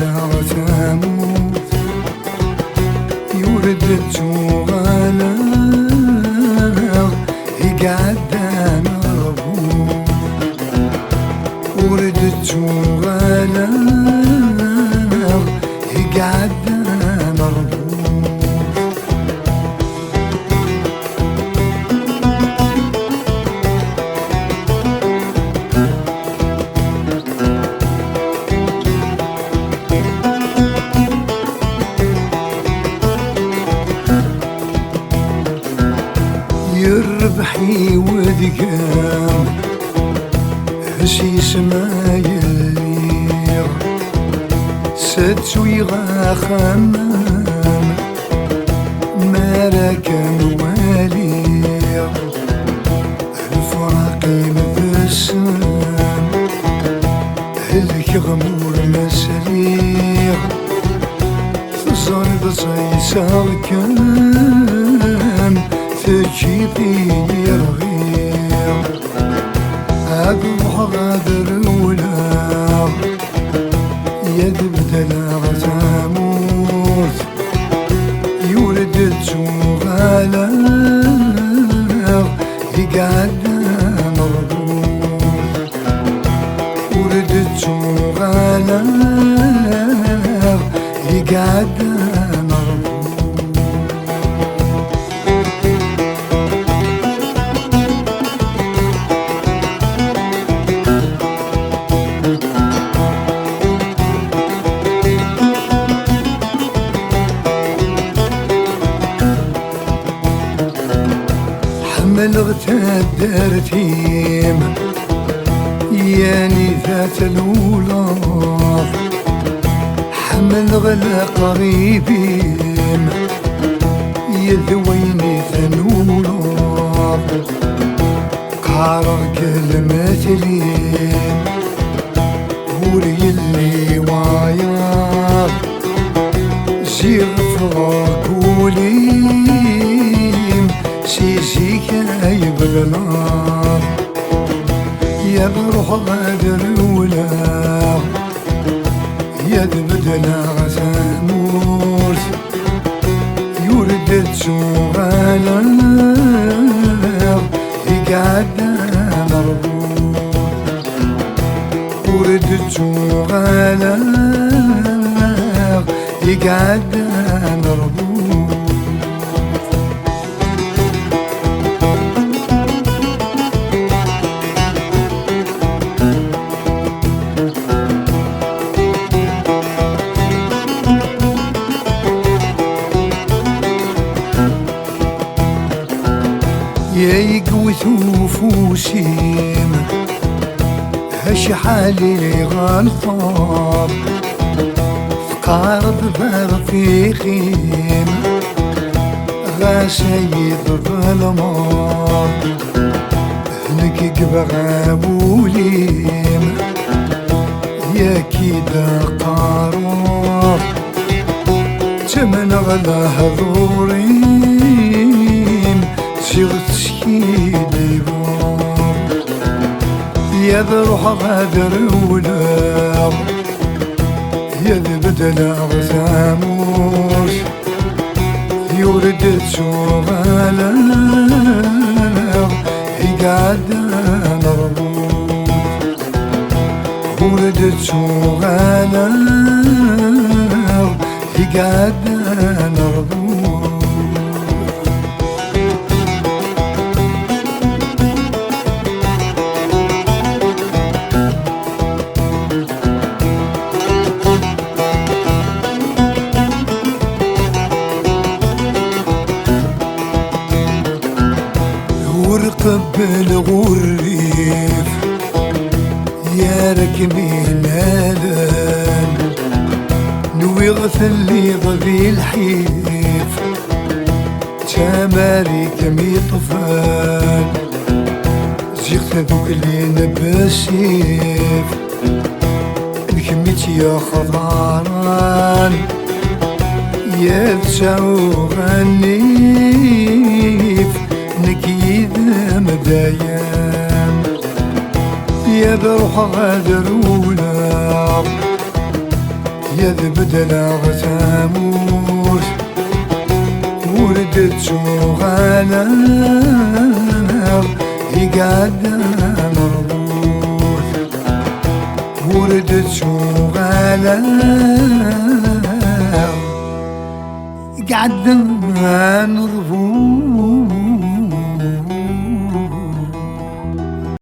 تموت يوردت وغلا يقعد نربوت وردت وغلا يقعد نربوت يربحي وذقام هشي سمايلير سدس ويغا خمام مالكا والير الفراقي مبسام هلك غمور مسلير تصرب صيصار كام تجيبي يرغير أبوح غادر ولا يدبدل غزاموت يولدت وغالا يقعد مربوط ولدت وغالا يقعد حملغت الدرتيم ياني ذات الولاد حملغ القريبين يذويني ذنولاد قارر كلمات لين هوري اللي وايار زيغ فراقوليم سيسيك يبغلار يا بروح غادر ولا يدبدل غزاموت يوردت سوغالا يقعد مربوط وردت سوغالا يقعد مربوط يا يقوثو فوسيم هش حالي غلطان فقارب برفيقيم غاسيد ظلمان هنك قبغاوليم يا كيدا قارب تمن غلا هذوريم سيغت سكيدي بار يا بروح غادر ولا يا بدل غزاموس يوردت سوغالا يقعد نربوط وردت سوغالا يقعد نربوط ورقب الغريف يا ركبي نادان نوي غثلي ضبي الحيف تماري كمي طفان زيغت ذوك اللي نبسيف الكميت يا خضران يا تسعو غنيف نكيد مدايم يا بروح غادر ولا بدلا غتاموت وردت شغالا يقعد مربوط وردت شغالا يقعد مربوط